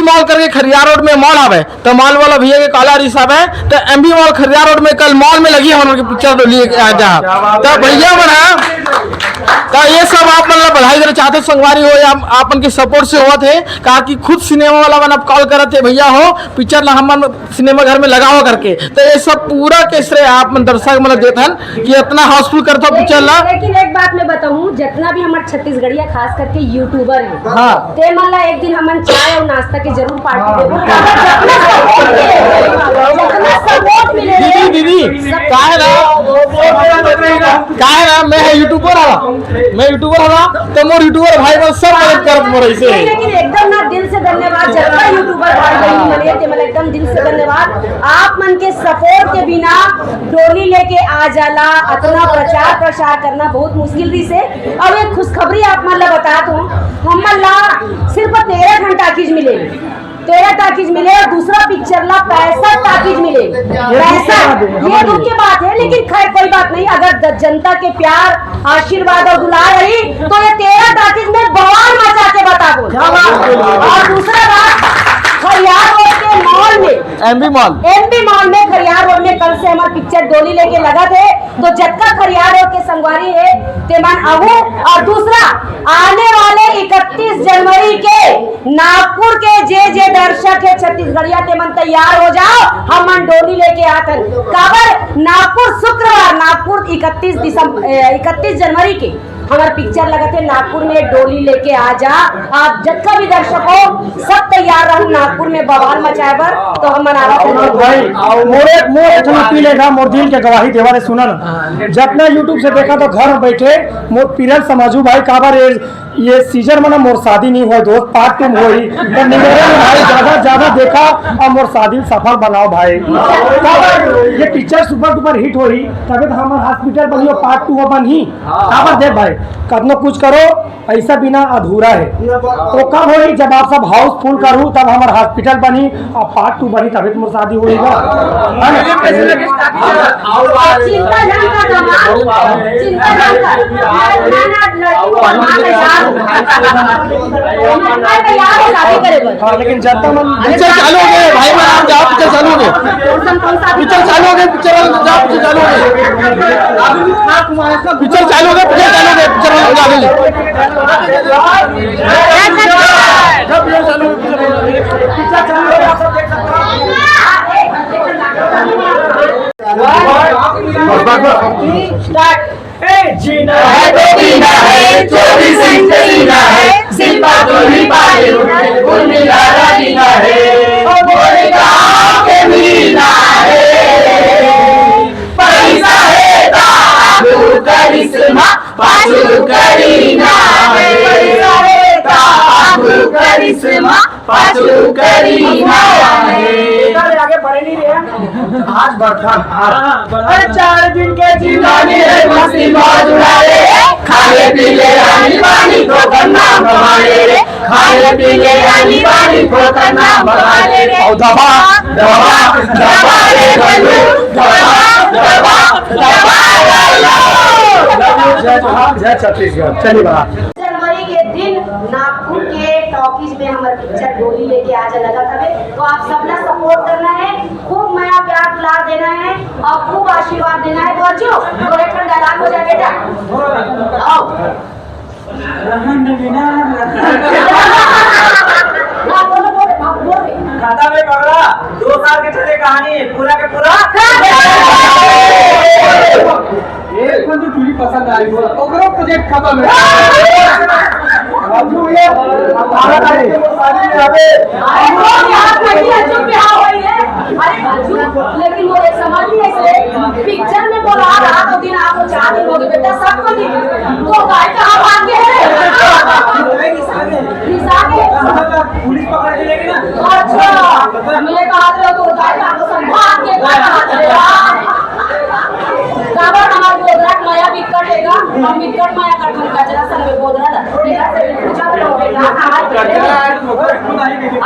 Mall करके Khariar road में mall आवे तो मॉल वाला भैया के काला रिसाब है तो एमबी मॉल खरियार रोड में कल मॉल में लगी है उनकी पिक्चर डोली जहाँ तो भैया बना तो ये सब आप मतलब बधाई देना चाहते संगवारी हो या आप उनके सपोर्ट से हुआ थे कहा कि खुद सिनेमा वाला मैंने कॉल करे थे भैया हो पिक्चर ला हम सिनेमा घर में लगाओ करके तो ये सब पूरा के श्रेय आप दर्शक मतलब देते कि इतना हाउसफुल करता पिक्चर ला। लेकिन एक बात मैं बताऊं जितना भी हमारे छत्तीसगढ़िया खास करके यूट्यूबर है हाँ ते मतलब एक दिन हम चाय और नाश्ता की जरूर पार्टी देबो दीदी दीदी काहे ना मैं यूट्यूबर हवा तो मोर यूट्यूबर भाई बस सब मदद करत मोर ऐसे लेकिन एकदम ना दिल से धन्यवाद जितना यूट्यूबर भाई बहन मने ते मतलब एकदम दिल से धन्यवाद आप मन के सपोर्ट के बिना डोली लेके आ जाला इतना प्रचार प्रसार करना बहुत मुश्किल भी से। अब एक खुशखबरी आप मन ला बता दूं हम ला सिर्फ 13 घंटा कीज मिले 13 टाकीज मिले और दूसरा पिक्चर ला 65 टाकीज मिले 65 ये दुख की बात है लेकिन खैर कोई बात नहीं अगर जनता के प्यार आशीर्वाद और दुलार रही तो ये 13 टाकीज में बवाल मचा के बता दो। और दूसरा बात खरियार रोड के मॉल में एमबी मॉल में खरियार रोड में कल से हमारे पिक्चर डोली लेके लगा थे तो जत्का खरियार रोड के संगवारी है तेमान आहू और दूसरा आने वाले 31 जनवरी के नागपुर के जे दर्शक है छत्तीसगढ़िया तेमन तैयार हो जाओ हम डोली लेके आते काबर नागपुर शुक्रवार नागपुर 31 जनवरी के हमारे पिक्चर लगा थे नागपुर में डोली लेके आ जा आप जितना भी दर्शक हो सब तैयार रहूं नागपुर में बवाल मचाए बर तो हम मना रहा भाई मोरे पीले था मोर दिल के गवाही देवा ने सुना ना जितना यूट्यूब से देखा तो घर बैठे मोर पीरल समझू भाई काबर ये सीजन में मोर शादी नहीं हुआ दोस्त पार्ट 2 हुई तो निवेदन भाई ज्यादा देखा और मोर शादी सफल बनाओ भाई ये पिक्चर सुपर डुपर हिट हो रही तभी तो हमारे हॉस्पिटल बनी पार्ट 2 बन ही काबर देख भाई कदनो कुछ करो ऐसा बिना अधूरा है तो कब हो जब आप सब हाउसफुल करूँ तब हमारे हॉस्पिटल बनी और पार्ट 2 बनी तभी तो मोर शादी हुई लेकिन जनता मन पिक्चर चालू हो गए भाई आप जाओ पिक्चर चालू हो गए पिक्चर चालू हो गए पिक्चर जाओ पिक्चर चालू हो गए पिक्चर चालू हो गए पिक्चर चालू हो जीना है तो जीना है 24 घंटे जीना है सिर्फ तो ही पाए उन मिलाना जीना है मोरे गाँव के मीना है पैसा है ताबू करिश्मा पाछू करीना है पैसा है ताबू करिश्मा पाछू करीना है आगे बढ़े नहीं रहे आज बढ़ता अरे 4 दिन के जीवानी है मस्ती मौज उड़ाए खाए पीले रानी पानी को करना भवाले रे खाए पीले रानी पानी को करना भवाले रे और दबा दबा दबा रे बंधु दबा दबा जय छत्तीसगढ़ चलिए बात जनवरी के दिन नागपुर के टॉकीज में हमारे पिक्चर डोली लेके आ जा लगा था तो आप सबने सपोर्ट करना है खूब माया प्यार दुलार देना है और खूब आशीर्वाद देना है बच्चों और एक डायलॉग हो जाए बेटा आओ खाता में पकड़ा 2 साल के चले कहानी पूरा के पूरा एक बंदी पूरी पसंद आई वो ओकरो प्रोजेक्ट खत्म है बाबू ये हमारा शादी में आवे अरे लेकिन वो समझ नहीं ऐसे पिक्चर में बोला रात को दिन आपको 4 दिन हो गए बेटा सबको नहीं तो गाय कहाँ भाग गए पुलिस पकड़ के लेगी ना अच्छा मैं कहा तो गाय आपको संभाल के काबर हमार गोदराट माया बिकट हैगा हम बिकट माया कर हम कचरा सब में गोदराट तेरा से पूछा करो बेटा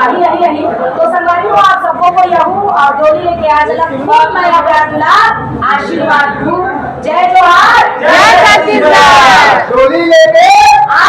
आई तो संगवारी हो आप सबको को यहू और डोली लेके आ जला बहुत माया प्यार दुलार आशीर्वाद दू जय जोहार जय छत्तीसगढ़ डोली लेके आ